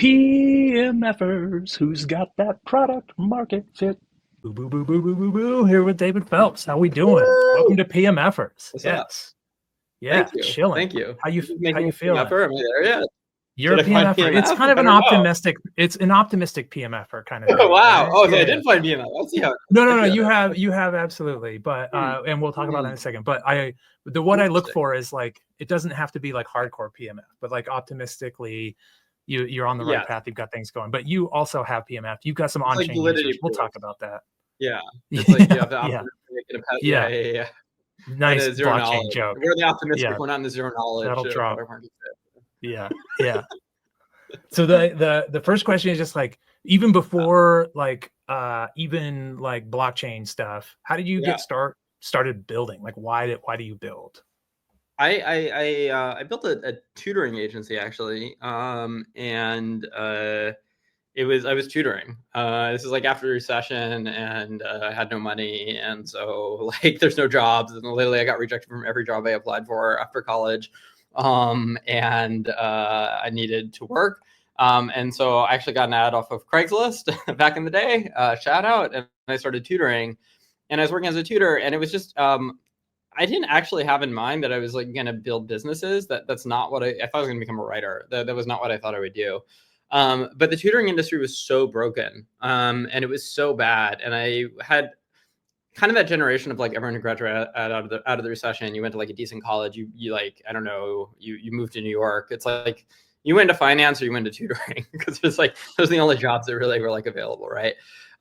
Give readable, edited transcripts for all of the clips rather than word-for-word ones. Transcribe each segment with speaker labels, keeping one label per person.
Speaker 1: PMFers, who's got that product market fit? Boo, boo, boo, boo, boo, boo, boo. Here with David Phelps. How we doing? Welcome
Speaker 2: Woo!
Speaker 1: to PMFers.
Speaker 2: What's up?
Speaker 1: Yes. Yeah,
Speaker 2: Thank you.
Speaker 1: chilling.
Speaker 2: Thank you.
Speaker 1: How you
Speaker 2: This is
Speaker 1: how
Speaker 2: making
Speaker 1: you
Speaker 2: me
Speaker 1: feeling?
Speaker 2: PMFer. Am I there yet?
Speaker 1: You're
Speaker 2: Did
Speaker 1: a
Speaker 2: I find
Speaker 1: PMFer. It's
Speaker 2: PMF?
Speaker 1: kind of
Speaker 2: I
Speaker 1: an
Speaker 2: don't know.
Speaker 1: optimistic, it's an optimistic PMFer kind of thing,
Speaker 2: Wow.
Speaker 1: right?
Speaker 2: Oh, so I
Speaker 1: Yeah.
Speaker 2: did find PMF. Let's see how it
Speaker 1: No,
Speaker 2: goes.
Speaker 1: no,
Speaker 2: I
Speaker 1: no.
Speaker 2: feel it.
Speaker 1: You have absolutely. But
Speaker 2: Hmm.
Speaker 1: and we'll talk about that
Speaker 2: Hmm.
Speaker 1: in a second. But what I look
Speaker 2: Interesting.
Speaker 1: for is like it doesn't have to be like hardcore PMF, but like optimistically, you're on the right
Speaker 2: Yes.
Speaker 1: path. You've got things going. But you also have PMF. You've got some
Speaker 2: It's like
Speaker 1: on-chain users.
Speaker 2: validity
Speaker 1: We'll
Speaker 2: proof.
Speaker 1: talk about that.
Speaker 2: Yeah. It's like you
Speaker 1: Yeah,
Speaker 2: have the
Speaker 1: yeah,
Speaker 2: optimistic and
Speaker 1: yeah.
Speaker 2: yeah. And
Speaker 1: Nice
Speaker 2: the zero
Speaker 1: blockchain
Speaker 2: knowledge.
Speaker 1: joke.
Speaker 2: We're the optimistic.
Speaker 1: Yeah,
Speaker 2: We're not in the zero knowledge
Speaker 1: that'll drop.
Speaker 2: product market fit.
Speaker 1: Yeah, yeah. So the first question is just like even before like even like blockchain stuff, how did you
Speaker 2: Yeah.
Speaker 1: get started building? Like why do you build?
Speaker 2: I built a tutoring agency actually, and I was tutoring. This is like after the recession, and I had no money, and so like there's no jobs, and literally I got rejected from every job I applied for after college, and I needed to work. And so I actually got an ad off of Craigslist back in the day. Shout out, and I started tutoring, and I was working as a tutor, and it was just I didn't actually have in mind that I was like going to build businesses. That's not what I thought I was going to become a writer. That was not what I thought I would do. But the tutoring industry was so broken, and it was so bad. And I had kind of that generation of like everyone who graduated out of the recession. You went to like a decent college. You like I don't know. You moved to New York. It's like you went to finance or you went to tutoring because it's like those are the only jobs that really were like available, right?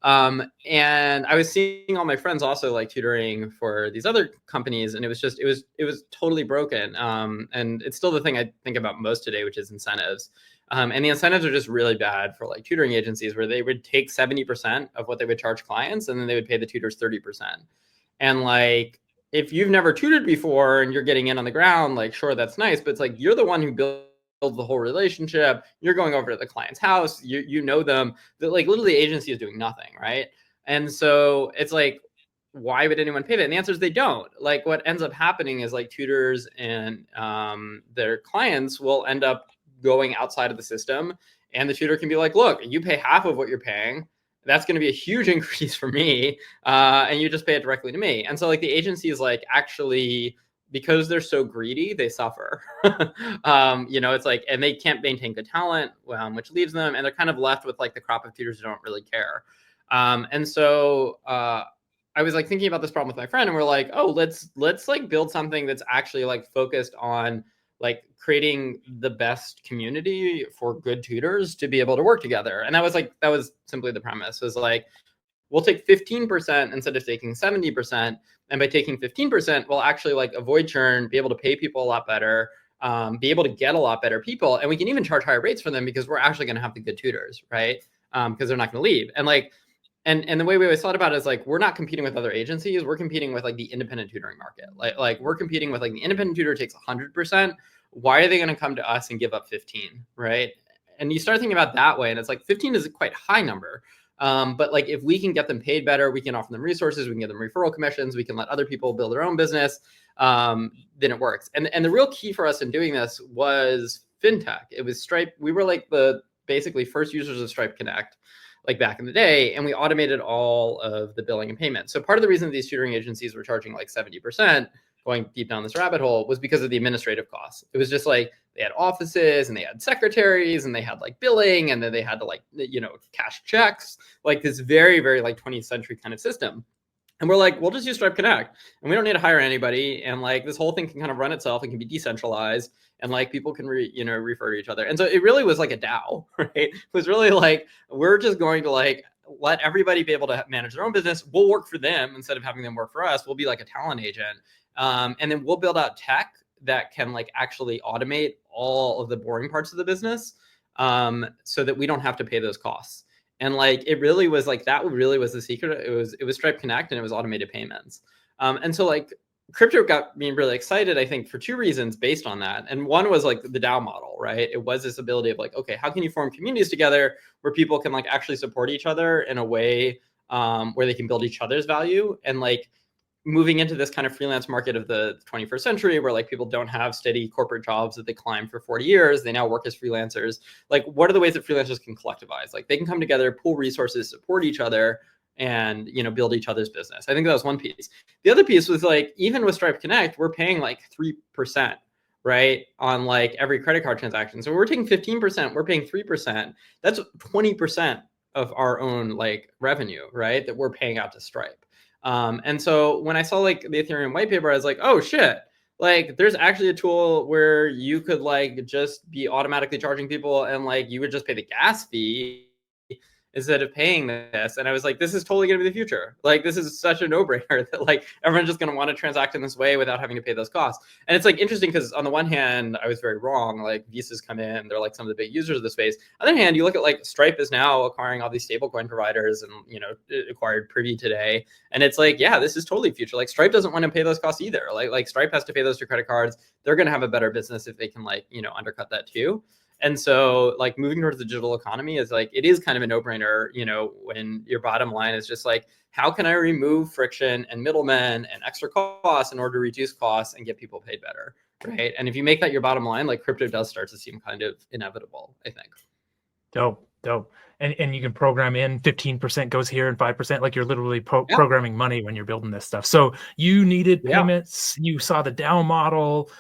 Speaker 2: And I was seeing all my friends also like tutoring for these other companies, and it was totally broken. And it's still the thing I think about most today, which is incentives. And the incentives are just really bad for like tutoring agencies where they would take 70% of what they would charge clients and then they would pay the tutors 30%. And like, if you've never tutored before and you're getting in on the ground, like, sure, that's nice, but it's like, you're the one who builds the whole relationship. You're going over to the client's house. You know them. That like literally the agency is doing nothing, right? And so it's like, why would anyone pay that? And the answer is they don't. Like what ends up happening is like tutors and their clients will end up going outside of the system, and the tutor can be like, look, you pay half of what you're paying. That's going to be a huge increase for me, and you just pay it directly to me. And so like the agency is like actually, because they're so greedy, they suffer. It's like, and they can't maintain good talent, which leaves them, and they're kind of left with like the crop of tutors who don't really care. And so I was like thinking about this problem with my friend, and we're like, oh, let's like build something that's actually like focused on like creating the best community for good tutors to be able to work together. And that was simply the premise. Was like, we'll take 15% instead of taking 70%. And by taking 15%, we'll actually like avoid churn, be able to pay people a lot better, be able to get a lot better people. And we can even charge higher rates for them because we're actually going to have the good tutors, right? Because they're not going to leave. And like, and the way we always thought about it is like, we're not competing with other agencies. We're competing with like the independent tutoring market. Like we're competing with like the independent tutor takes 100%. Why are they going to come to us and give up 15, right? And you start thinking about that way, and it's like 15 is a quite high number. But like if we can get them paid better, we can offer them resources, we can give them referral commissions, we can let other people build their own business, then it works. And the real key for us in doing this was fintech. It was Stripe. We were like the basically first users of Stripe Connect, like back in the day, and we automated all of the billing and payment. So part of the reason these tutoring agencies were charging like 70%, going deep down this rabbit hole, was because of the administrative costs. It was just like they had offices and they had secretaries and they had like billing, and then they had to like, cash checks, like this very, very like 20th century kind of system. And we're like, we'll just use Stripe Connect and we don't need to hire anybody. And like this whole thing can kind of run itself and can be decentralized, and like people can refer to each other. And so it really was like a DAO, right? It was really like, we're just going to like let everybody be able to manage their own business. We'll work for them instead of having them work for us. We'll be like a talent agent. And then we'll build out tech that can like actually automate all of the boring parts of the business, so that we don't have to pay those costs. And like, it really was like, that really was the secret. It was Stripe Connect and it was automated payments. And so like crypto got me really excited, I think, for two reasons based on that. And one was like the DAO model, right? It was this ability of like, okay, how can you form communities together where people can like actually support each other in a way where they can build each other's value? And like, moving into this kind of freelance market of the 21st century where like people don't have steady corporate jobs that they climb for 40 years. They now work as freelancers. Like, what are the ways that freelancers can collectivize? Like, they can come together, pool resources, support each other, and, you know, build each other's business. I think that was one piece. The other piece was like, even with Stripe Connect, we're paying like 3%, right, on like every credit card transaction. So we're taking 15%, we're paying 3%. That's 20% of our own like revenue, right, that we're paying out to Stripe. And so when I saw like the Ethereum white paper, I was like, oh shit, like there's actually a tool where you could like just be automatically charging people and like you would just pay the gas fee instead of paying this. And I was like, this is totally going to be the future. Like, this is such a no-brainer that like everyone's just going to want to transact in this way without having to pay those costs. And it's like interesting because on the one hand, I was very wrong. Like, Visa's come in, they're like some of the big users of the space. On the other hand, you look at like Stripe is now acquiring all these stablecoin providers, and, you know, it acquired Privy today. And it's like, yeah, this is totally future. Like, Stripe doesn't want to pay those costs either. Like Stripe has to pay those to credit cards. They're going to have a better business if they can, like, you know, undercut that too. And so like moving towards the digital economy is like, it is kind of a no-brainer, you know, when your bottom line is just like, how can I remove friction and middlemen and extra costs in order to reduce costs and get people paid better, right? And if you make that your bottom line, like crypto does start to seem kind of inevitable, I think.
Speaker 1: Dope. And you can program in 15% goes here and 5%. Like, you're literally programming money when you're building this stuff. So you needed payments. You saw the DAO model.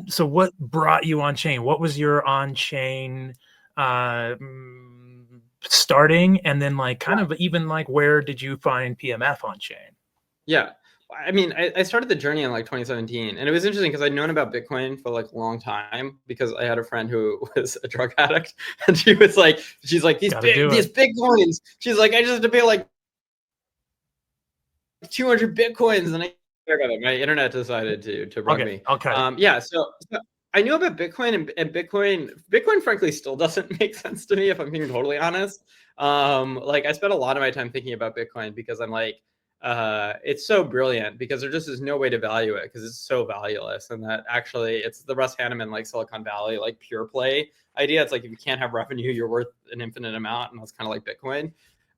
Speaker 1: So what brought you on chain? What was your on chain starting? And then like kind of even like, where did you find PMF on chain?
Speaker 2: Yeah. I mean, I started the journey in like 2017, and it was interesting because I'd known about Bitcoin for like a long time because I had a friend who was a drug addict, and she's like, these Bitcoins. She's like, I just had to pay like 200 Bitcoins, and my internet decided to rug me. Okay. So I knew about Bitcoin, and Bitcoin frankly still doesn't make sense to me, if I'm being totally honest. Like, I spent a lot of my time thinking about Bitcoin because I'm like, it's so brilliant because there just is no way to value it because it's so valueless, and that actually it's the Russ Hanneman like Silicon Valley like pure play idea. It's like, if you can't have revenue, you're worth an infinite amount, and that's kind of like Bitcoin.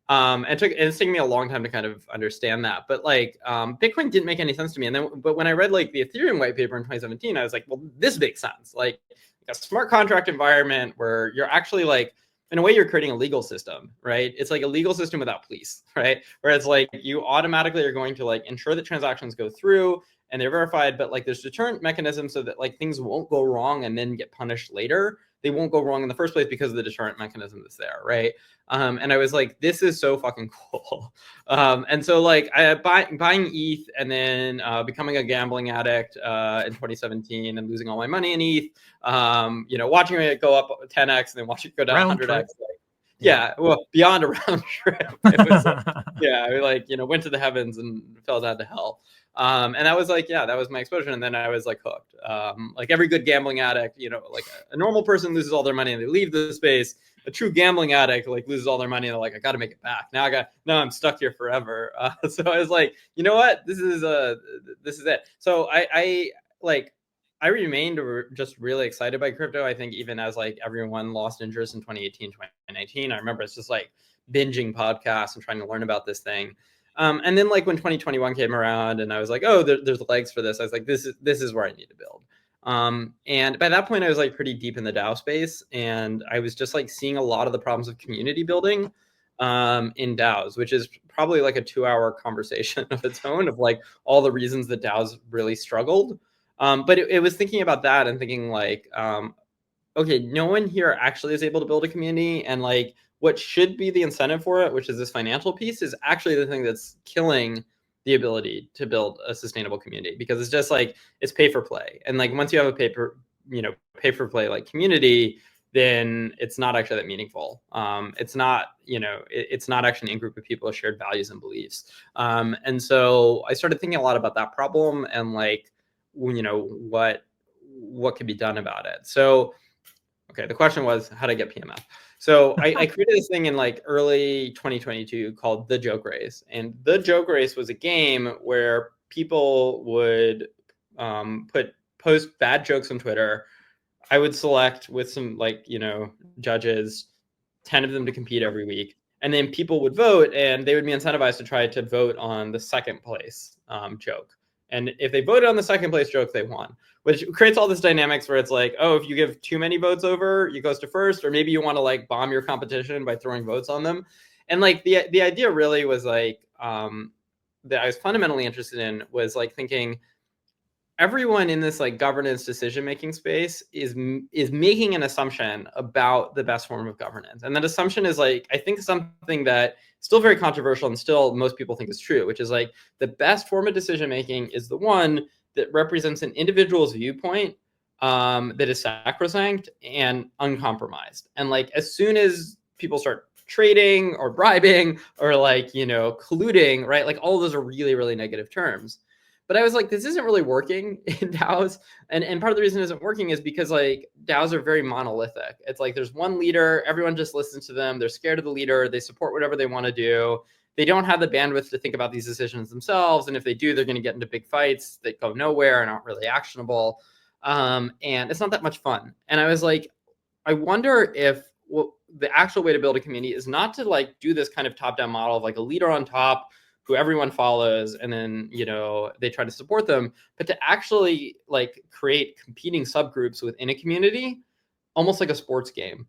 Speaker 2: And it's taken me a long time to kind of understand that, but like Bitcoin didn't make any sense to me. And then, but when I read like the Ethereum white paper in 2017, I was like, well, this makes sense. Like a smart contract environment where you're actually like, in a way, you're creating a legal system, right? It's like a legal system without police, right? Where it's like you automatically are going to like ensure that transactions go through and they're verified, but like there's deterrent mechanisms so that like things won't go wrong and then get punished later. They won't go wrong in the first place because of the deterrent mechanism that's there, right? And I was like, this is so fucking cool. And so like buying ETH and then becoming a gambling addict in 2017 and losing all my money in ETH, you know, watching it go up 10x and then watching it go down 100x. Like, yeah, well, beyond a round trip. It was yeah, I like, you know, went to the heavens and fell down to hell. And that was like, yeah, that was my exposure. And then I was like hooked. Like every good gambling addict, you know, like a normal person loses all their money and they leave the space. A true gambling addict like loses all their money and they're like, I got to make it back. Now I'm stuck here forever. So I was like, you know what? This is it. So I remained just really excited by crypto. I think even as like everyone lost interest in 2018, 2019, I remember it's just like binging podcasts and trying to learn about this thing. And then like when 2021 came around and I was like, oh, there's legs for this. I was like, this is where I need to build. And by that point I was like pretty deep in the DAO space, and I was just like seeing a lot of the problems of community building in DAOs, which is probably like a 2-hour conversation of its own of like all the reasons that DAOs really struggled. But it was thinking about that and thinking like, okay, no one here actually is able to build a community, and like what should be the incentive for it, which is this financial piece, is actually the thing that's killing the ability to build a sustainable community, because it's just like it's pay for play. And like once you have a pay for play like community, then it's not actually that meaningful. It's not, you know, it's not actually an in-group of people with shared values and beliefs. And so I started thinking a lot about that problem and like, you know, what could be done about it. So, okay, the question was how to get PMF. So I created this thing in like early 2022 called the JokeRace. And the JokeRace was a game where people would post bad jokes on Twitter. I would select with some like, you know, judges, 10 of them to compete every week. And then people would vote, and they would be incentivized to try to vote on the second place joke. And if they voted on the second place joke, they won, which creates all this dynamics where it's like, oh, if you give too many votes over, it goes to first, or maybe you want to like bomb your competition by throwing votes on them. And like the idea really was like that I was fundamentally interested in was like thinking everyone in this like governance decision-making space is making an assumption about the best form of governance. And that assumption is like, I think something that still very controversial and still most people think is true, which is like the best form of decision-making is the one that represents an individual's viewpoint that is sacrosanct and uncompromised. And like, as soon as people start trading or bribing or like, you know, colluding, right? Like all of those are really, really negative terms. But I was like, this isn't really working in DAOs. And part of the reason it isn't working is because like DAOs are very monolithic. It's like there's one leader, everyone just listens to them. They're scared of the leader. They support whatever they want to do. They don't have the bandwidth to think about these decisions themselves. And if they do, they're going to get into big fights that go nowhere and aren't really actionable. And it's not that much fun. And I was like, I wonder if the actual way to build a community is not to like do this kind of top-down model of like a leader on top who everyone follows, and then, you know, they try to support them, but to actually like create competing subgroups within a community, almost like a sports game.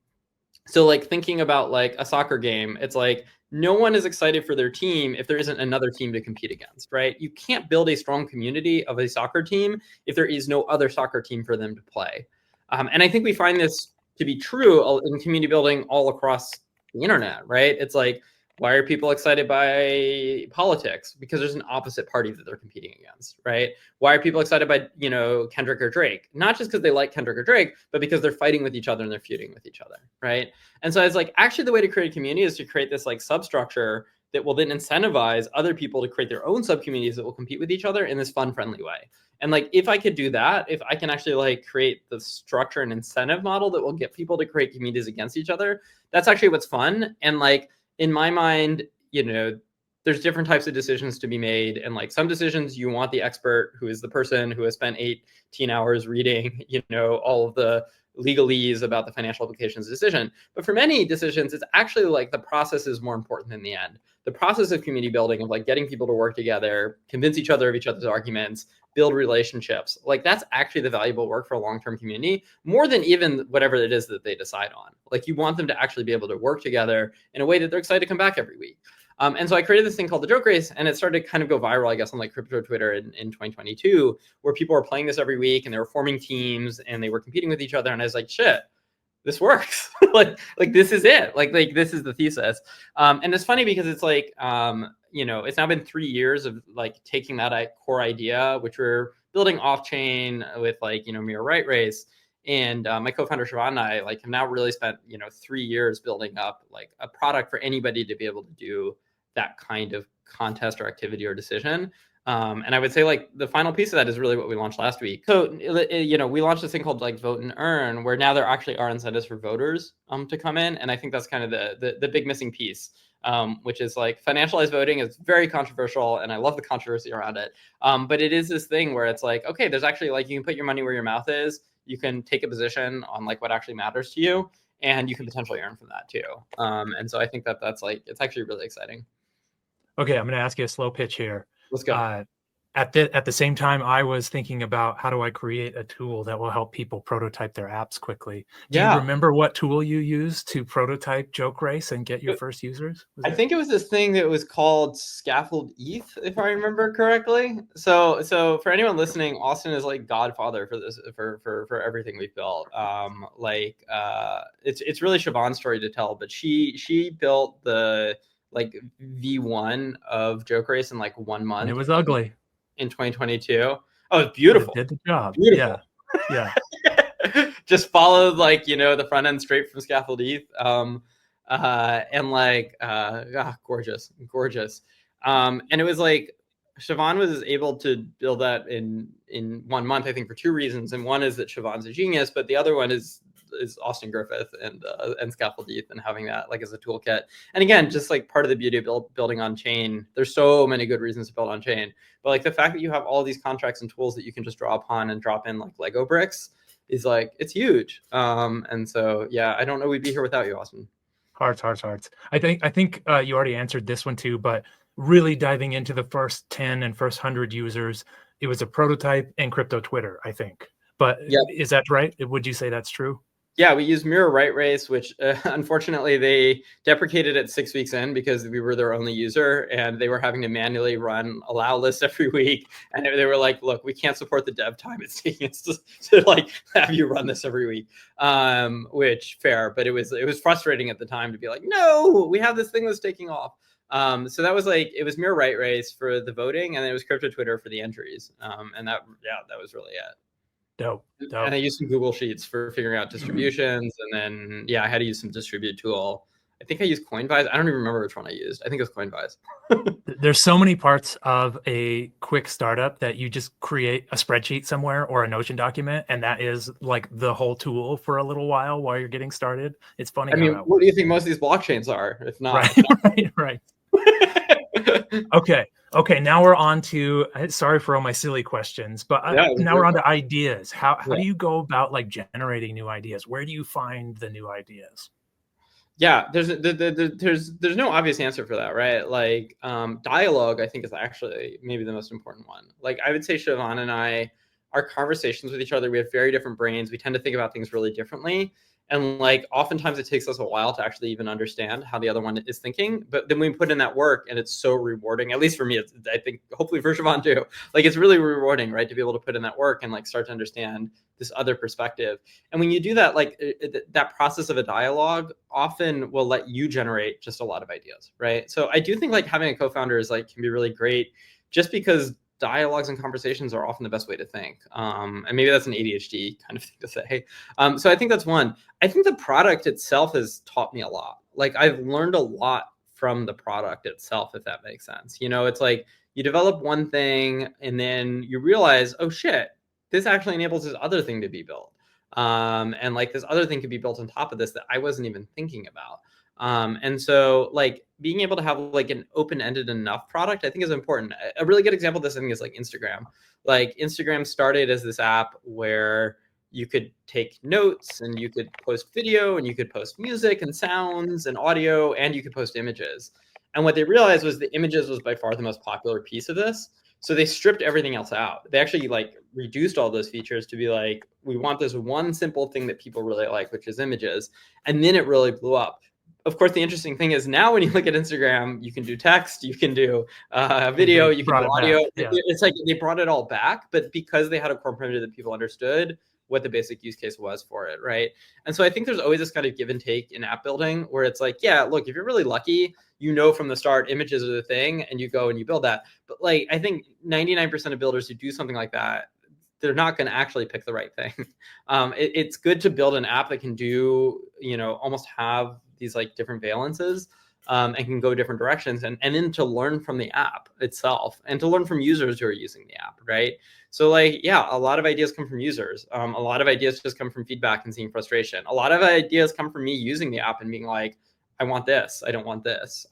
Speaker 2: So like thinking about like a soccer game, it's like no one is excited for their team if there isn't another team to compete against, right? You can't build a strong community of a soccer team if there is no other soccer team for them to play. And I think we find this to be true in community building all across the internet, right? It's like, why are people excited by politics? Because there's an opposite party that they're competing against, right? Why are people excited by, you know, Kendrick or Drake? Not just because they like Kendrick or Drake, but because they're fighting with each other and they're feuding with each other, right? And so I was like, actually, the way to create a community is to create this like substructure that will then incentivize other people to create their own subcommunities that will compete with each other in this fun, friendly way. And like, if I could do that, if I can actually like create the structure and incentive model that will get people to create communities against each other, that's actually what's fun. And like, in my mind, you know, there's different types of decisions to be made. And like some decisions, you want the expert who is the person who has spent 18 hours reading, you know, all of the legalese about the financial implications of the decision. But for many decisions, it's actually like the process is more important than the end. The process of community building, of like getting people to work together, convince each other of each other's arguments, build relationships, like that's actually the valuable work for a long-term community, more than even whatever it is that they decide on. Like you want them to actually be able to work together in a way that they're excited to come back every week. And so I created this thing called the JokeRace, and it started to kind of go viral, I guess, on like crypto Twitter in 2022, where people were playing this every week and they were forming teams and they were competing with each other. And I was like, shit, this works. like this is it. Like this is the thesis. And it's funny because it's like, you know, it's now been 3 years of like taking that core idea, which we're building off chain with like, you know, Mirror Right Race. And my co-founder Siobhan and I like have now really spent, you know, 3 years building up like a product for anybody to be able to do that kind of contest or activity or decision. And I would say like the final piece of that is really what we launched last week. So, you know, we launched this thing called like Vote and Earn, where now there actually are incentives for voters to come in. And I think that's kind of the big missing piece, which is like financialized voting is very controversial. And I love the controversy around it. But it is this thing where it's like, okay, there's actually like, you can put your money where your mouth is. You can take a position on like what actually matters to you, and you can potentially earn from that too. And so I think that's like, it's actually really exciting.
Speaker 1: Okay, I'm going to ask you a slow pitch here.
Speaker 2: Let's go.
Speaker 1: At the same time, I was thinking about how do I create a tool that will help people prototype their apps quickly. Do you remember what tool you used to prototype JokeRace and get your first users?
Speaker 2: I think it was this thing that was called Scaffold ETH, if I remember correctly. So for anyone listening, Austin is like godfather for this, for everything we've built. It's really Siobhan's story to tell, but she built the like V1 of JokeRace in like 1 month.
Speaker 1: And it was ugly.
Speaker 2: In 2022. Oh, it's beautiful.
Speaker 1: It did the job.
Speaker 2: Beautiful.
Speaker 1: Yeah.
Speaker 2: Just followed like, you know, the front end straight from Scaffold ETH. And like gorgeous. And it was like Siobhan was able to build that in 1 month, I think, for 2 reasons. And one is that Siobhan's a genius, but the other one is Austin Griffith and Scaffold ETH and having that like as a toolkit. And again, just like part of the beauty of building on chain, there's so many good reasons to build on chain, but like the fact that you have all these contracts and tools that you can just draw upon and drop in like Lego bricks is like, it's huge. And so, yeah, I don't know we'd be here without you, Austin.
Speaker 1: Hearts. I think you already answered this one too, but really diving into the first 10 and first 100 users, it was a prototype and crypto Twitter, I think. But is that right? Would you say that's true?
Speaker 2: Yeah, we used Mirror Right Race, which unfortunately they deprecated it 6 weeks in because we were their only user and they were having to manually run allow lists every week. And they were like, look, we can't support the dev time it's taking us to like have you run this every week. Which fair, but it was frustrating at the time to be like, no, we have this thing that's taking off. So that was like, it was Mirror Right Race for the voting and then it was Crypto Twitter for the entries. And that was really it.
Speaker 1: Dope.
Speaker 2: And I used some Google Sheets for figuring out distributions. And then, I had to use some distribute tool. I think I used Coinvise. I don't even remember which one I used. I think it was Coinvise.
Speaker 1: There's so many parts of a quick startup that you just create a spreadsheet somewhere or a Notion document. And that is like the whole tool for a little while you're getting started. It's funny.
Speaker 2: I mean, what do you think most of these blockchains are? If not,
Speaker 1: right. Okay. Now we're on to, sorry for all my silly questions, but now we're on to ideas. How do you go about like generating new ideas? Where do you find the new ideas?
Speaker 2: Yeah, there's no obvious answer for that, right? Like dialogue, I think is actually maybe the most important one. Like I would say Siobhan and I, our conversations with each other, we have very different brains. We tend to think about things really differently. And like oftentimes it takes us a while to actually even understand how the other one is thinking. But then we put in that work and it's so rewarding, at least for me, I think hopefully for Siobhan too. Like it's really rewarding, right? To be able to put in that work and like start to understand this other perspective. And when you do that, like that process of a dialogue often will let you generate just a lot of ideas, right? So I do think like having a co-founder is like can be really great just because dialogues and conversations are often the best way to think. And maybe that's an ADHD kind of thing to say. So I think that's one. I think the product itself has taught me a lot. Like I've learned a lot from the product itself, if that makes sense. You know, it's like you develop one thing and then you realize, oh shit, this actually enables this other thing to be built. And like this other thing could be built on top of this that I wasn't even thinking about. And so like being able to have like an open-ended enough product, I think is important. A really good example of this, I think, is like Instagram. Like Instagram started as this app where you could take notes and you could post video and you could post music and sounds and audio and you could post images. And what they realized was the images was by far the most popular piece of this. So they stripped everything else out. They actually like reduced all those features to be like, we want this one simple thing that people really like, which is images. And then it really blew up. Of course, the interesting thing is now when you look at Instagram, you can do text, you can do video, you can do audio. It's like they brought it all back, but because they had a core primitive that people understood what the basic use case was for it, right? And so I think there's always this kind of give and take in app building where it's like, yeah, look, if you're really lucky, you know from the start images are the thing and you go and you build that. But like, I think 99% of builders who do something like that, they're not going to actually pick the right thing. It's good to build an app that can do, almost have these like different valences and can go different directions and then to learn from the app itself and to learn from users who are using the app, right? So like, yeah, a lot of ideas come from users. A lot of ideas just come from feedback and seeing frustration. A lot of ideas come from me using the app and being like, I want this, I don't want this.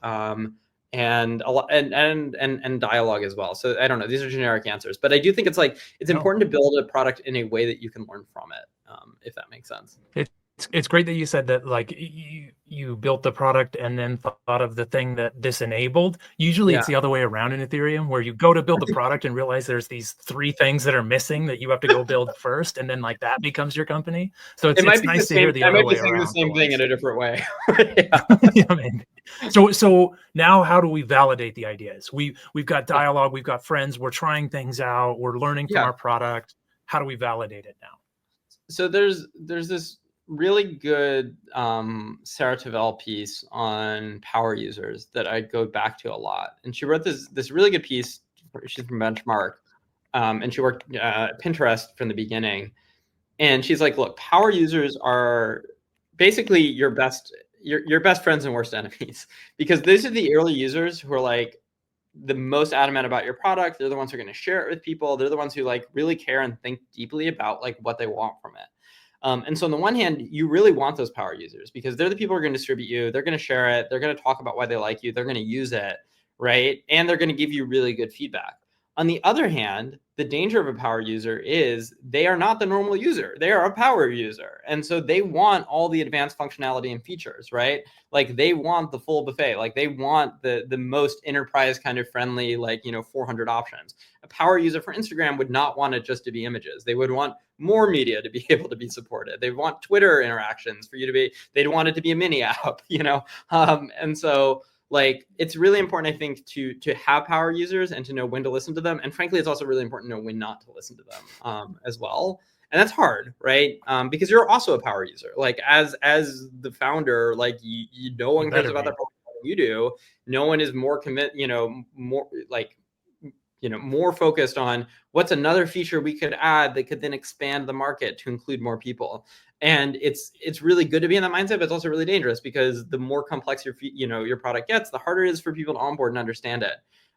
Speaker 2: And a lot and dialogue as well. So I don't know, these are generic answers, but I do think it's important to build a product in a way that you can learn from it, if that makes sense.
Speaker 1: It's great that you said that like you built the product and then thought of the thing that this enabled. Usually it's the other way around in Ethereum where you go to build the product and realize there's these 3 things that are missing that you have to go build first. And then like that becomes your company. So it's nice to hear the other way around.
Speaker 2: The same thing in a different way.
Speaker 1: So now how do we validate the ideas? We've got dialogue, we've got friends, we're trying things out, we're learning from our product. How do we validate it now?
Speaker 2: So there's this really good Sarah Tavel piece on power users that I go back to a lot. And she wrote this really good piece. She's from Benchmark. And she worked at Pinterest from the beginning. And she's like, look, power users are basically your best friends and worst enemies. Because these are the early users who are like the most adamant about your product. They're the ones who are going to share it with people. They're the ones who like really care and think deeply about like what they want from it. And so on the one hand, you really want those power users because they're the people who are going to distribute you. They're going to share it. They're going to talk about why they like you. They're going to use it, right? And they're going to give you really good feedback. On the other hand, the danger of a power user is they are not the normal user. They are a power user. And so they want all the advanced functionality and features, right? Like they want the full buffet. Like they want the most enterprise kind of friendly, like, 400 options. A power user for Instagram would not want it just to be images. They would want more media to be able to be supported. They want Twitter interactions for you to be, they'd want it to be a mini app, And so like, it's really important, I think, to have power users and to know when to listen to them. And frankly, it's also really important to know when not to listen to them as well. And that's hard, right? Because you're also a power user. Like as the founder, like no one cares about that you do. No one is more more focused on what's another feature we could add that could then expand the market to include more people. And it's really good to be in that mindset, but it's also really dangerous because the more complex your product gets, the harder it is for people to onboard and understand it,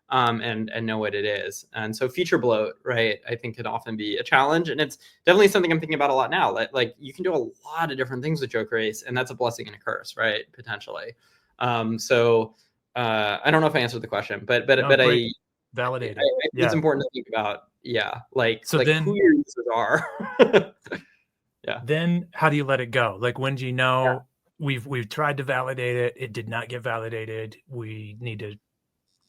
Speaker 2: and know what it is. And so feature bloat, right, I think could often be a challenge, and it's definitely something I'm thinking about a lot now. Like you can do a lot of different things with JokeRace, and that's a blessing and a curse, right, potentially. So I don't know if I answered the question, but I
Speaker 1: validated.
Speaker 2: I think it's important to think about,
Speaker 1: then,
Speaker 2: who your users are. Yeah.
Speaker 1: Then how do you let it go? Like, when do you know we've tried to validate it, it did not get validated, we need to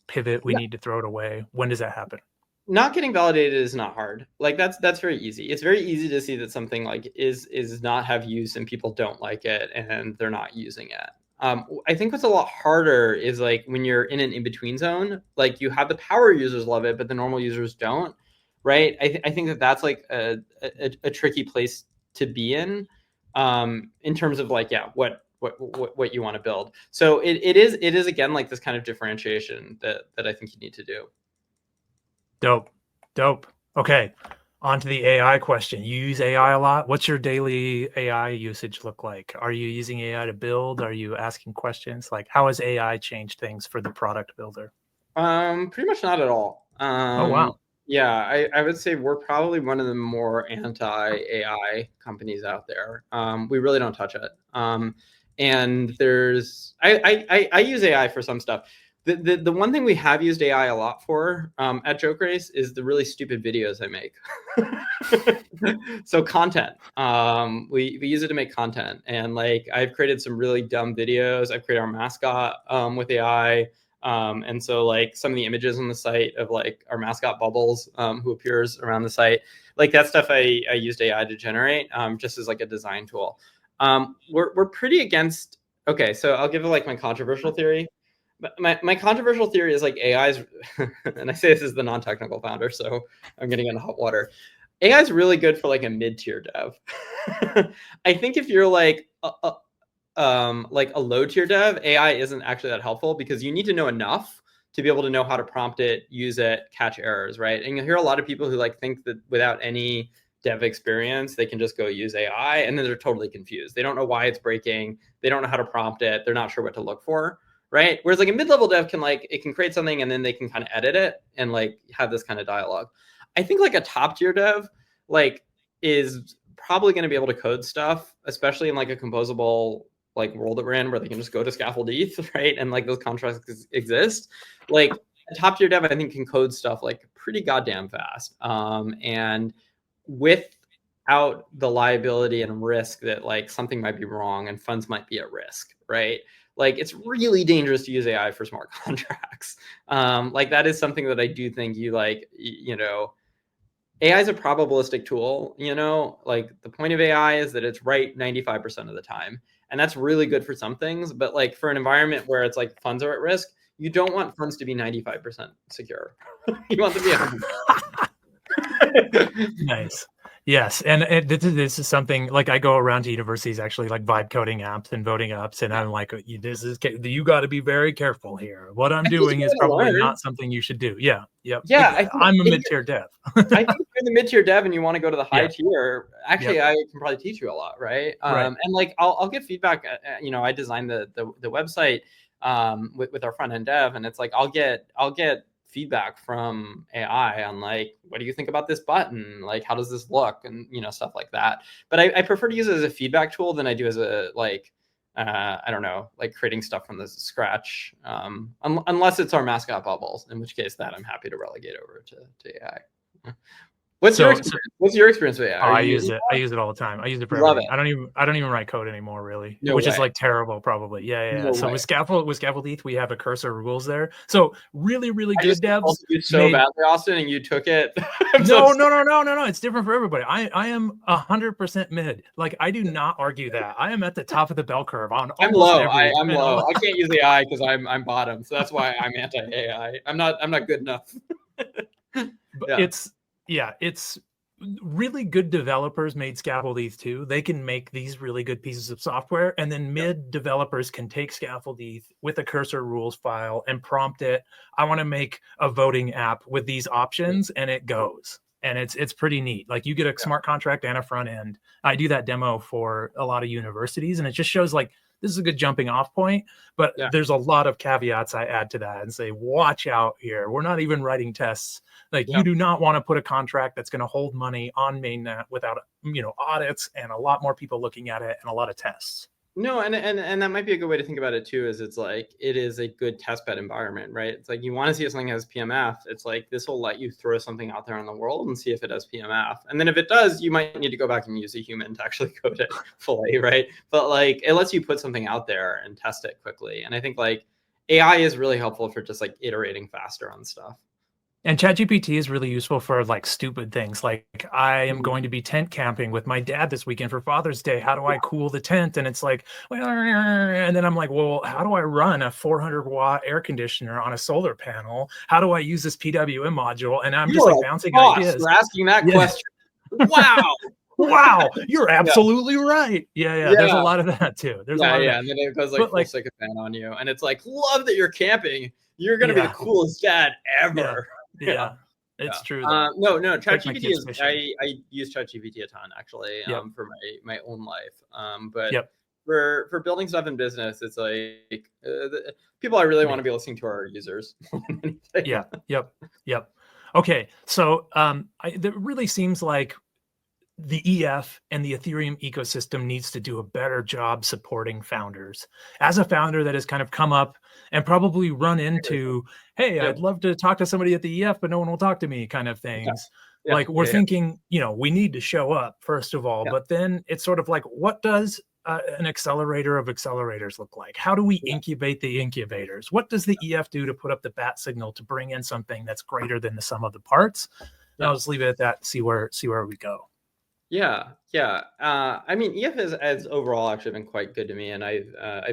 Speaker 1: pivot, we need to throw it away? When does that happen?
Speaker 2: Not getting validated is not hard. Like that's very easy. It's very easy to see that something like is not have use and people don't like it and they're not using it. I think what's a lot harder is like when you're in an in-between zone, like you have the power users love it, but the normal users don't, right? I think that's like a tricky place to be in terms of like, what you want to build. So it is again, like this kind of differentiation that I think you need to do.
Speaker 1: Dope. Okay. On to the AI question. You use AI a lot. What's your daily AI usage look like? Are you using AI to build? Are you asking questions? Like, how has AI changed things for the product builder?
Speaker 2: Pretty much not at all.
Speaker 1: Oh, wow.
Speaker 2: Yeah, I would say we're probably one of the more anti-AI companies out there. We really don't touch it. And there's I use AI for some stuff. The one thing we have used AI a lot for at JokeRace is the really stupid videos I make. So content. We use it to make content, and like I've created some really dumb videos. I've created our mascot with AI. And so like some of the images on the site of like our mascot Bubbles, who appears around the site, like that stuff I used AI to generate just as like a design tool. We're pretty against. Okay, so I'll give it like my controversial theory. My controversial theory is like AI's, and I say this as the non-technical founder, so I'm getting into hot water. AI is really good for like a mid-tier dev. I think if you're like a low-tier dev, AI isn't actually that helpful because you need to know enough to be able to know how to prompt it, use it, catch errors, right? And you'll hear a lot of people who like think that without any dev experience, they can just go use AI, and then they're totally confused. They don't know why it's breaking. They don't know how to prompt it. They're not sure what to look for. Right. Whereas like a mid-level dev can like, it can create something and then they can kind of edit it and like have this kind of dialogue. I think like a top tier dev like is probably going to be able to code stuff, especially in like a composable like world that we're in where they can just go to scaffold ETH, right? And like those contracts exist. Like a top tier dev, I think can code stuff like pretty goddamn fast. And without the liability and risk that like something might be wrong and funds might be at risk, right? Like it's really dangerous to use AI for smart contracts. Like that is something that I do think AI is a probabilistic tool, like the point of AI is that it's right 95% of the time. And that's really good for some things. But like for an environment where it's like funds are at risk, you don't want funds to be 95% secure. You want them to be 100%.
Speaker 1: Nice. Yes, and this is something like I go around to universities actually like vibe coding apps and voting apps, and I'm like, you got to be very careful here. What I'm doing is probably not something you should do. Yeah. I'm a mid-tier dev.
Speaker 2: I think if you're the mid-tier dev and you want to go to the high tier, actually, I can probably teach you a lot, right? And like I'll get feedback. I designed the website with our front end dev, and it's like I'll get feedback from AI on like, what do you think about this button? Like, how does this look? And stuff like that. But I prefer to use it as a feedback tool than I do as a like I don't know, like creating stuff from the scratch, unless it's our mascot bubbles, in which case that I'm happy to relegate over to AI. What's your experience with AI?
Speaker 1: I use it. I use it all the time. I use it for everything. I don't even write code anymore, really, which is like terrible, probably. Yeah. So with Scaffold ETH, we have a cursor rules there. So really good devs.
Speaker 2: So badly, Austin, and you took it.
Speaker 1: No. It's different for everybody. I am 100% mid. Like I do not argue that. I am at the top of the bell curve on.
Speaker 2: I'm low. I'm low. I can't use AI because I'm bottom. So that's why I'm anti AI. I'm not good enough.
Speaker 1: It's really good developers made Scaffold ETH too. They can make these really good pieces of software, and then mid developers can take Scaffold ETH with a cursor rules file and prompt it. I want to make a voting app with these options, and it goes. And it's pretty neat. Like you get a smart contract and a front end. I do that demo for a lot of universities, and it just shows like this is a good jumping off point, but there's a lot of caveats I add to that and say, watch out here. We're not even writing tests. Like you do not want to put a contract that's going to hold money on mainnet without, audits and a lot more people looking at it and a lot of tests.
Speaker 2: No, and that might be a good way to think about it too, is it's like it is a good testbed environment, right? It's like you want to see if something has PMF. It's like this will let you throw something out there in the world and see if it has PMF. And then if it does, you might need to go back and use a human to actually code it fully, right? But like it lets you put something out there and test it quickly. And I think like AI is really helpful for just like iterating faster on stuff.
Speaker 1: And ChatGPT is really useful for like stupid things. Like I am going to be tent camping with my dad this weekend for Father's Day. How do I cool the tent? And it's like, and then I'm like, well, how do I run a 400-watt air conditioner on a solar panel? How do I use this PWM module? And I'm just like bouncing ideas.
Speaker 2: You're asking that question. Wow.
Speaker 1: Wow, you're absolutely right. Yeah. There's a lot of that too. There's a lot of that.
Speaker 2: And then it goes like full sycophant on you. And it's like, love that you're camping. You're going to be the coolest dad ever.
Speaker 1: Yeah, it's true.
Speaker 2: No, ChatGPT is. I use ChatGPT a ton actually for my own life. But for building stuff in business, it's like people I really want to be listening to are users.
Speaker 1: Yep. Okay, so it really seems like the EF and the Ethereum ecosystem needs to do a better job supporting founders. As a founder that has kind of come up and probably run into, hey, I'd love to talk to somebody at the EF, but no one will talk to me kind of things. Like we're thinking, we need to show up first of all, but then it's sort of like, what does an accelerator of accelerators look like? How do we incubate the incubators? What does the EF do to put up the bat signal to bring in something that's greater than the sum of the parts? And I'll just leave it at that, see where we go.
Speaker 2: Yeah. I mean, EF has overall actually been quite good to me, and I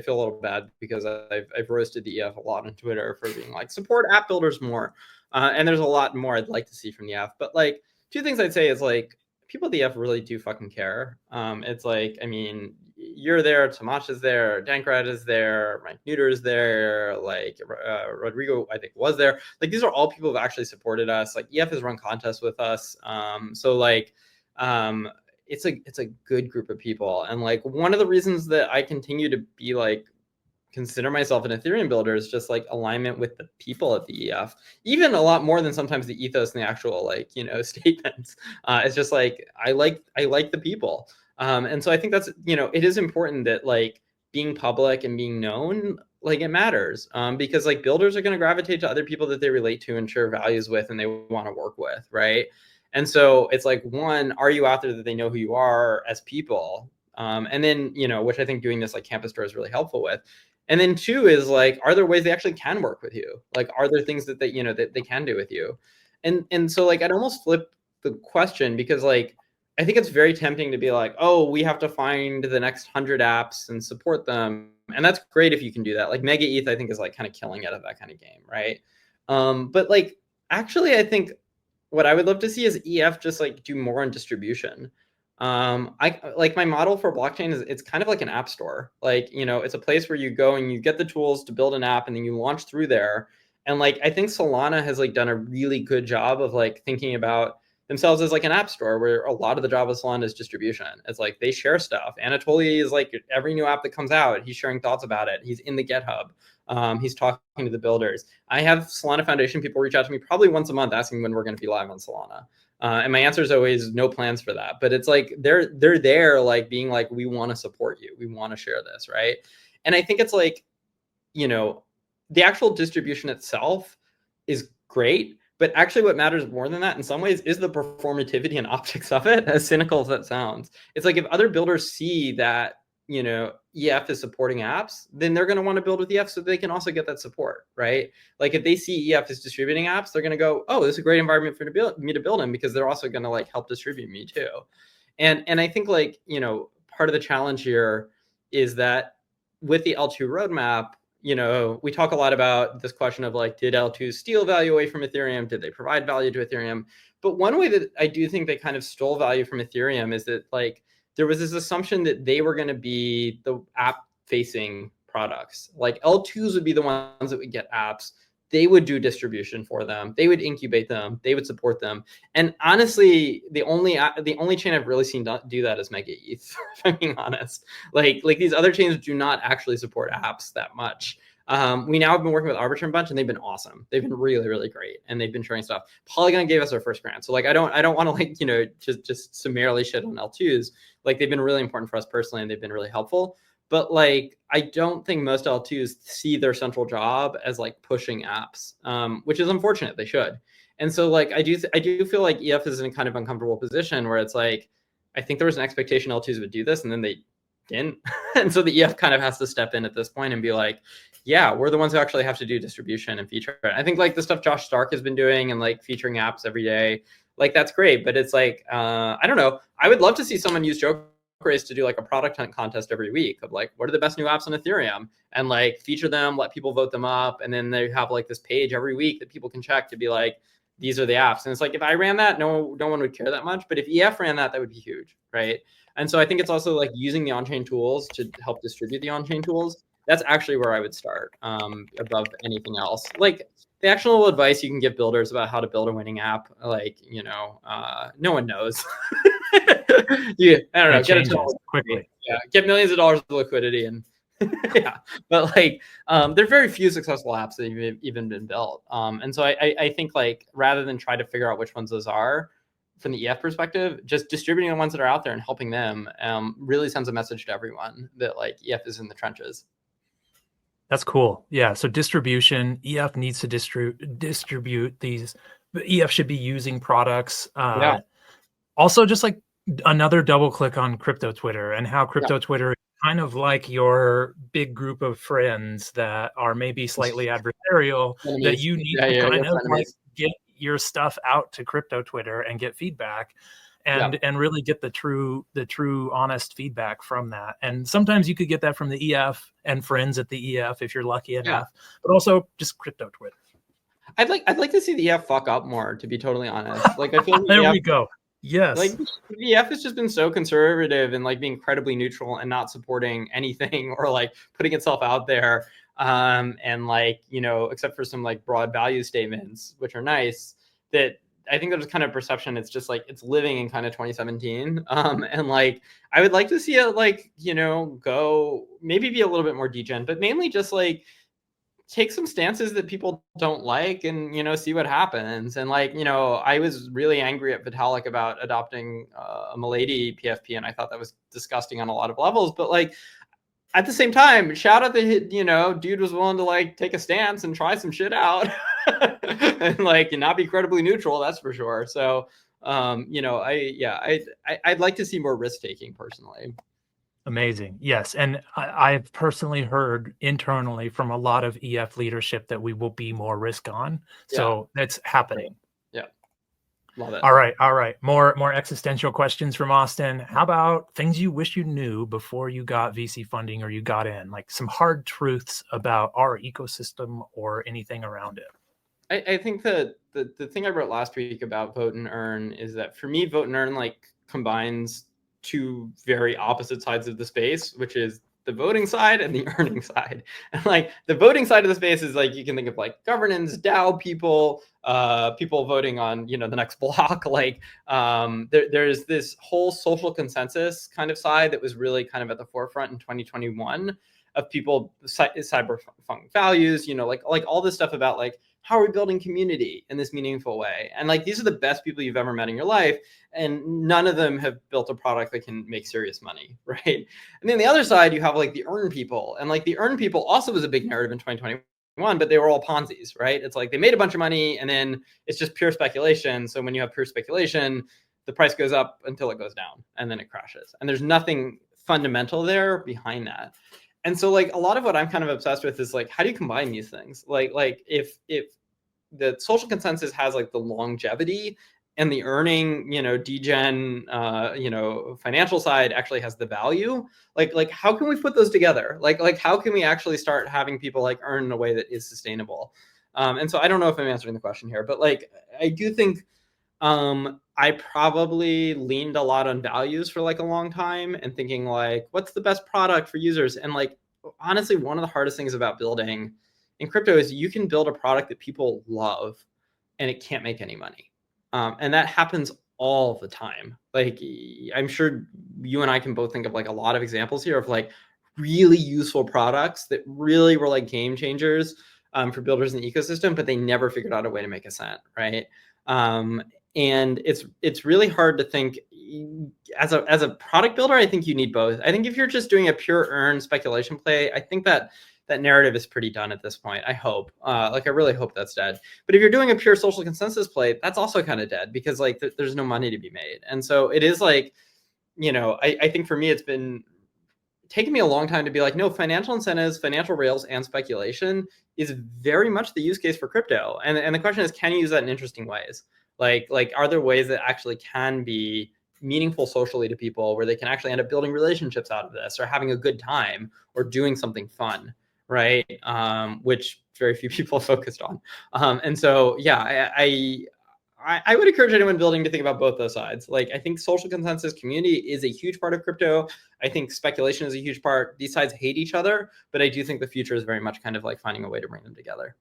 Speaker 2: feel a little bad because I've roasted the EF a lot on Twitter for being like support app builders more, and there's a lot more I'd like to see from the EF. But like two things I'd say is like people at the EF really do fucking care. It's like, I mean, you're there, Tomasz is there, Dankrad is there, Mike Neuter is there, like Rodrigo I think was there. Like these are all people who've actually supported us. Like EF has run contests with us, so like. It's a good group of people, and like one of the reasons that I continue to be like consider myself an Ethereum builder is just like alignment with the people at the EF, even a lot more than sometimes the ethos and the actual like statements. It's just like I like the people, and so I think that's it is important that like being public and being known, like it matters, because like builders are going to gravitate to other people that they relate to and share values with and they want to work with, right? And so it's like, one, are you out there that they know who you are as people? And then, which I think doing this like campus tour is really helpful with. And then two is like, are there ways they actually can work with you? Like, are there things that they, that they can do with you? And so like, I'd almost flip the question because like, I think it's very tempting to be like, oh, we have to find the next 100 apps and support them. And that's great if you can do that. Like Mega ETH, I think is like kind of killing it at that kind of game. Right. But like, actually, I think, what I would love to see is EF just like do more on distribution. I like my model for blockchain is it's kind of like an app store. Like, it's a place where you go and you get the tools to build an app and then you launch through there. And like, I think Solana has like done a really good job of like thinking about themselves as like an app store where a lot of the job of Solana is distribution. It's like they share stuff. Anatoly is like every new app that comes out, he's sharing thoughts about it. He's in the GitHub. He's talking to the builders. I have Solana Foundation people reach out to me probably once a month asking when we're going to be live on Solana. And my answer is always no plans for that. But it's like they're there, like being like, we want to support you, we want to share this, right? And I think it's like, you know, the actual distribution itself is great, but actually what matters more than that in some ways is the performativity and optics of it, as cynical as that sounds. It's like if other builders see that, you know, EF is supporting apps, then they're going to want to build with EF so they can also get that support, right? Like if they see EF is distributing apps, they're going to go, oh, this is a great environment for me to build in, because they're also going to like help distribute me too. And I think like, you know, part of the challenge here is that with the L2 roadmap, you know, we talk a lot about this question of like, did L2 steal value away from Ethereum? Did they provide value to Ethereum? But one way that I do think they kind of stole value from Ethereum is that like, there was this assumption that they were going to be the app facing products. Like L2s would be the ones that would get apps. They would do distribution for them. They would incubate them. They would support them. And honestly, the only chain I've really seen do that is Mega ETH, if I'm being honest. Like these other chains do not actually support apps that much. We now have been working with Arbitrum a bunch, and they've been awesome. They've been really, really great, and they've been sharing stuff. Polygon gave us our first grant, so like I don't want to like, you know, just summarily shit on L2s. Like they've been really important for us personally, and they've been really helpful. But like, I don't think most L2s see their central job as like pushing apps, which is unfortunate. They should. And so like, I do feel like EF is in a kind of uncomfortable position where it's like, I think there was an expectation L2s would do this, and then they didn't. And so the EF kind of has to step in at this point and be like, yeah, we're the ones who actually have to do distribution and feature it. I think like the stuff Josh Stark has been doing and like featuring apps every day, like that's great. But it's like, I don't know. I would love to see someone use JokeRace to do like a product hunt contest every week of like, what are the best new apps on Ethereum, and like feature them, let people vote them up. And then they have like this page every week that people can check to be like, these are the apps. And it's like, if I ran that, no one would care that much. But if EF ran that, that would be huge, right? And so I think it's also like using the on-chain tools to help distribute the on-chain tools. That's actually where I would start above anything else. Like the actual advice you can give builders about how to build a winning app, like, you know, no one knows. Yeah, I don't know. Get it quickly. Yeah, get millions of dollars of liquidity, and yeah. But like, there are very few successful apps that have even been built. And so I think like rather than try to figure out which ones those are, from the EF perspective, just distributing the ones that are out there and helping them really sends a message to everyone that like EF is in the trenches.
Speaker 1: That's cool. Yeah. So distribution, EF needs to distribute these. EF should be using products.
Speaker 2: Yeah.
Speaker 1: Also, just like another double click on crypto Twitter and how crypto Twitter is kind of like your big group of friends that are maybe slightly adversarial that you need to kind of like get your stuff out to crypto Twitter and get feedback and really get the true honest feedback from that. And sometimes you could get that from the EF and friends at the EF if you're lucky enough, but also just crypto Twitter.
Speaker 2: I'd like to see the EF fuck up more, to be totally honest. Like I feel like
Speaker 1: there we go. Yes.
Speaker 2: Like the EF has just been so conservative and like being incredibly neutral and not supporting anything or like putting itself out there. And like, you know, except for some like broad value statements, which are nice, that I think there's kind of perception it's just like it's living in kind of 2017. And like I would like to see it like, you know, go maybe be a little bit more degen, but mainly just like take some stances that people don't like and, you know, see what happens. And like, you know, I was really angry at Vitalik about adopting a Milady PFP, and I thought that was disgusting on a lot of levels. But like at the same time, shout out that, you know, dude was willing to like take a stance and try some shit out and like and not be credibly neutral. That's for sure. So, you know, I'd like to see more risk taking personally.
Speaker 1: Amazing. Yes. And I've personally heard internally from a lot of EF leadership that we will be more risk on. So that's happening.
Speaker 2: Yeah. Love it.
Speaker 1: All right. All right. More existential questions from Austin. How about things you wish you knew before you got VC funding or you got in, like some hard truths about our ecosystem or anything around it?
Speaker 2: I think that the thing I wrote last week about vote and earn is that for me, vote and earn like combines two very opposite sides of the space, which is the voting side and the earning side. And like the voting side of the space is like, you can think of like governance, DAO people, people voting on, you know, the next block. Like there's this whole social consensus kind of side that was really kind of at the forefront in 2021 of people cyberpunk values, you know, like all this stuff about like how are we building community in this meaningful way? And like, these are the best people you've ever met in your life. And none of them have built a product that can make serious money, right? And then the other side, you have like the earn people. And like the earn people also was a big narrative in 2021, but they were all Ponzi's, right? It's like they made a bunch of money and then it's just pure speculation. So when you have pure speculation, the price goes up until it goes down and then it crashes. And there's nothing fundamental there behind that. And so like a lot of what I'm kind of obsessed with is like, how do you combine these things? Like if the social consensus has like the longevity and the earning, degen, financial side actually has the value, like how can we put those together? Like how can we actually start having people like earn in a way that is sustainable? And so I don't know if I'm answering the question here, but like, I do think I probably leaned a lot on values for like a long time and thinking like, what's the best product for users? And like, honestly, one of the hardest things about building in crypto is you can build a product that people love and it can't make any money. And that happens all the time. Like, I'm sure you and I can both think of like a lot of examples here of like really useful products that really were like game changers for builders in the ecosystem, but they never figured out a way to make a cent, right? And it's really hard to think as a product builder. I think you need both. I think if you're just doing a pure earn speculation play, I think that narrative is pretty done at this point. I hope, I really hope that's dead. But if you're doing a pure social consensus play, that's also kind of dead because like there's no money to be made. And so it is like, I think for me, it's been taken me a long time to be like, no, financial incentives, financial rails, and speculation is very much the use case for crypto. And the question is, can you use that in interesting ways? Like, are there ways that actually can be meaningful socially to people where they can actually end up building relationships out of this or having a good time or doing something fun, right? Which very few people are focused on. And so, yeah, I would encourage anyone building to think about both those sides. Like, I think social consensus community is a huge part of crypto. I think speculation is a huge part. These sides hate each other, but I do think the future is very much kind of like finding a way to bring them together.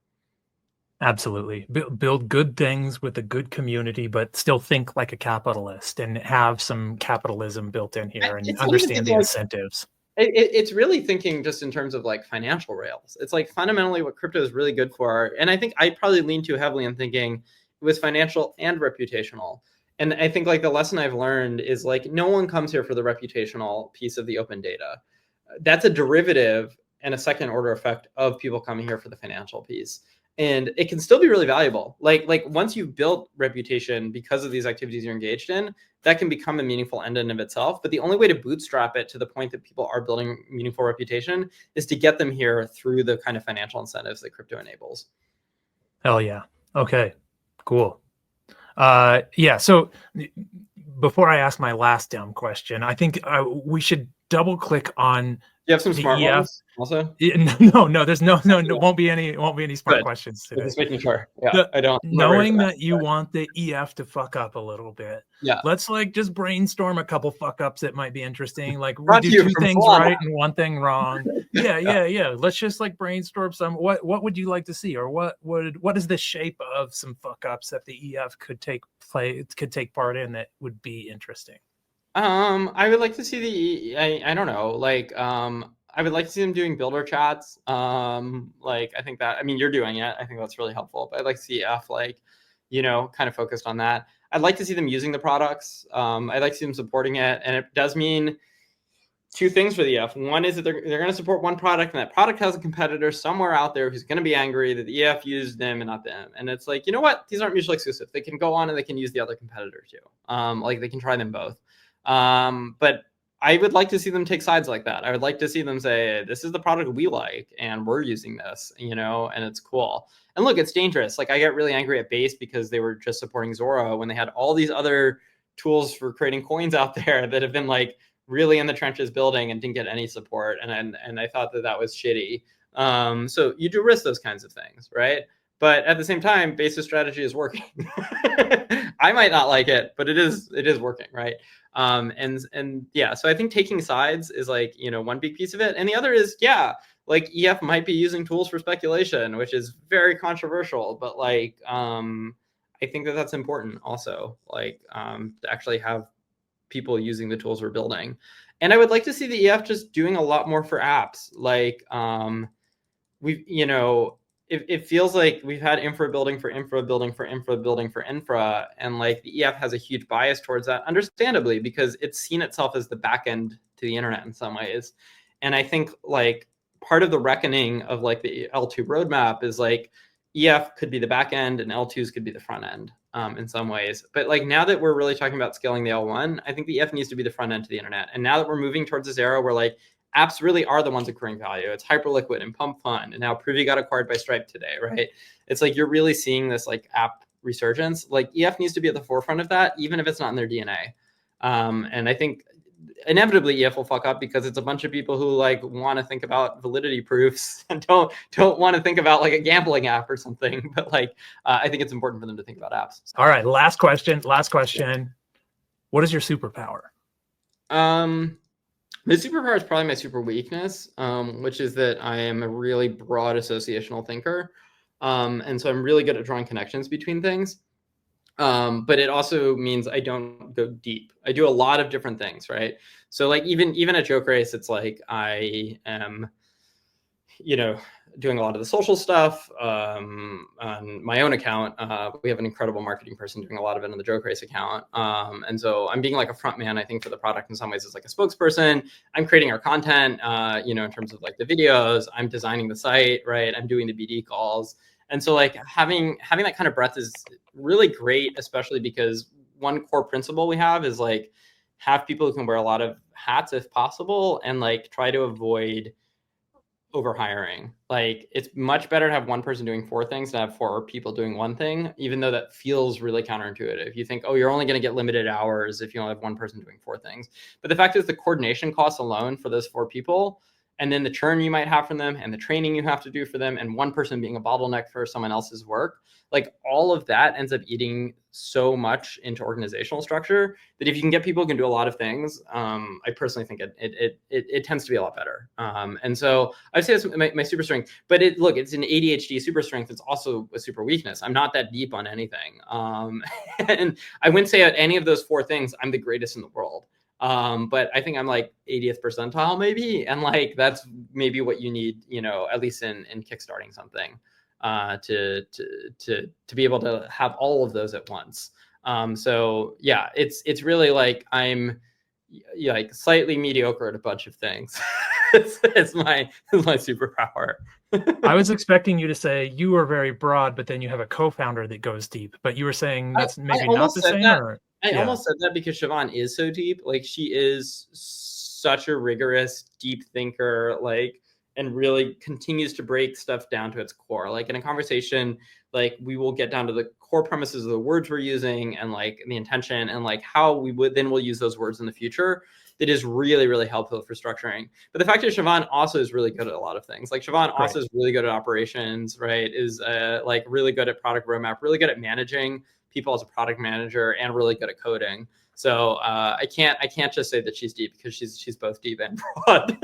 Speaker 1: Absolutely. Build good things with a good community, but still think like a capitalist and have some capitalism built in here and understand the incentives.
Speaker 2: It's really thinking just in terms of like financial rails. It's like fundamentally what crypto is really good for. And I think I probably lean too heavily in thinking it was financial and reputational. And I think like the lesson I've learned is like, no one comes here for the reputational piece of the open data. That's a derivative and a second order effect of people coming here for the financial piece. And it can still be really valuable. Like once you've built reputation because of these activities you're engaged in, that can become a meaningful end in of itself. But the only way to bootstrap it to the point that people are building meaningful reputation is to get them here through the kind of financial incentives that crypto enables.
Speaker 1: Hell yeah. Okay, cool. Yeah, so before I ask my last dumb question, I think we should double click on.
Speaker 2: You have some smart ones also?
Speaker 1: No, there's no, won't be any smart questions today.
Speaker 2: Just making sure. Yeah, I don't.
Speaker 1: Knowing that you want the EF to fuck up a little bit.
Speaker 2: Yeah.
Speaker 1: Let's like just brainstorm a couple fuck ups that might be interesting. Like we do two things right and one thing wrong. Yeah. Let's just like brainstorm some. What would you like to see, or what is the shape of some fuck ups that the EF could take part in that would be interesting?
Speaker 2: I would like to see I don't know, like I would like to see them doing builder chats. Like I think that, I mean, you're doing it. I think that's really helpful. But I'd like to see EF like, kind of focused on that. I'd like to see them using the products. I'd like to see them supporting it. And it does mean two things for the EF. One is that they're going to support one product, and that product has a competitor somewhere out there who's going to be angry that the EF used them and not them. And it's like, you know what? These aren't mutually exclusive. They can go on and they can use the other competitor too. Like they can try them both. But I would like to see them take sides like that. I would like to see them say, this is the product we like and we're using this, and it's cool. And look, it's dangerous. Like I get really angry at Base because they were just supporting Zora when they had all these other tools for creating coins out there that have been like really in the trenches building and didn't get any support. And I thought that was shitty. So you do risk those kinds of things, right? But at the same time, Base's strategy is working. I might not like it, but it is working, right? And yeah, so I think taking sides is like, one big piece of it. And the other is, yeah, like EF might be using tools for speculation, which is very controversial, but like, I think that that's important also, like, to actually have people using the tools we're building. And I would like to see the EF just doing a lot more for apps. Like, we've, it feels like we've had infra building for infra building for infra building for infra, and like the EF has a huge bias towards that, understandably, because it's seen itself as the back end to the internet in some ways. And I think like part of the reckoning of like the L2 roadmap is like EF could be the back end and L2s could be the front end in some ways. But like now that we're really talking about scaling the L1, I think the EF needs to be the front end to the internet. And now that we're moving towards this era where like apps really are the ones accruing value. It's Hyperliquid and Pump Fund, and now Privy got acquired by Stripe today, right? It's like you're really seeing this like app resurgence. Like EF needs to be at the forefront of that, even if it's not in their DNA. And I think inevitably EF will fuck up because it's a bunch of people who like want to think about validity proofs and don't want to think about like a gambling app or something. But like I think it's important for them to think about apps.
Speaker 1: All right, last question. What is your superpower?
Speaker 2: The superpower is probably my super weakness, which is that I am a really broad associational thinker. And so I'm really good at drawing connections between things. But it also means I don't go deep. I do a lot of different things, right? So like even at JokeRace, it's like I am, doing a lot of the social stuff on my own account. We have an incredible marketing person doing a lot of it on the JokeRace account. And so I'm being like a front man, I think, for the product in some ways as like a spokesperson. I'm creating our content, in terms of like the videos. I'm designing the site, right? I'm doing the BD calls. And so like having that kind of breadth is really great, especially because one core principle we have is like have people who can wear a lot of hats if possible, and like try to avoid over hiring. Like it's much better to have one person doing 4 things than have 4 people doing one thing, even though that feels really counterintuitive. You think, oh, you're only going to get limited hours if you only have one person doing 4 things. But the fact is the coordination costs alone for those 4 people, and then the churn you might have from them and the training you have to do for them, and one person being a bottleneck for someone else's work, like all of that ends up eating so much into organizational structure that if you can get people who can do a lot of things, I personally think it tends to be a lot better. And so I'd say that's my super strength. But it's an ADHD super strength. It's also a super weakness. I'm not that deep on anything. And I wouldn't say at any of those 4 things, I'm the greatest in the world. But I think I'm like 80th percentile maybe. And like, that's maybe what you need, at least in kickstarting something, to be able to have all of those at once. So yeah, it's really like I'm like slightly mediocre at a bunch of things. it's my superpower.
Speaker 1: I was expecting you to say you are very broad, but then you have a co-founder that goes deep. But you were saying that's maybe not the same.
Speaker 2: I almost said that because Siobhan is so deep. Like she is such a rigorous, deep thinker, like, and really continues to break stuff down to its core. Like in a conversation, like we will get down to the core premises of the words we're using and like the intention and like how we'll use those words in the future. That is really, really helpful for structuring. But the fact is Siobhan also is really good at a lot of things. Like Siobhan also is really good at operations, right? Is like really good at product roadmap, really good at managing people as a product manager, and really good at coding. So I can't just say that she's deep, because she's both deep and broad.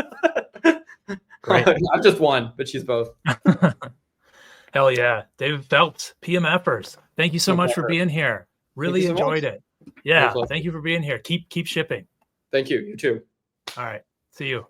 Speaker 1: Great.
Speaker 2: Not just one, but she's both.
Speaker 1: Hell yeah. David Phelps, PMFers. Thank you so much for being here. Really enjoyed it. Yeah. Thank you for being here. Keep shipping.
Speaker 2: Thank you. You too.
Speaker 1: All right. See you.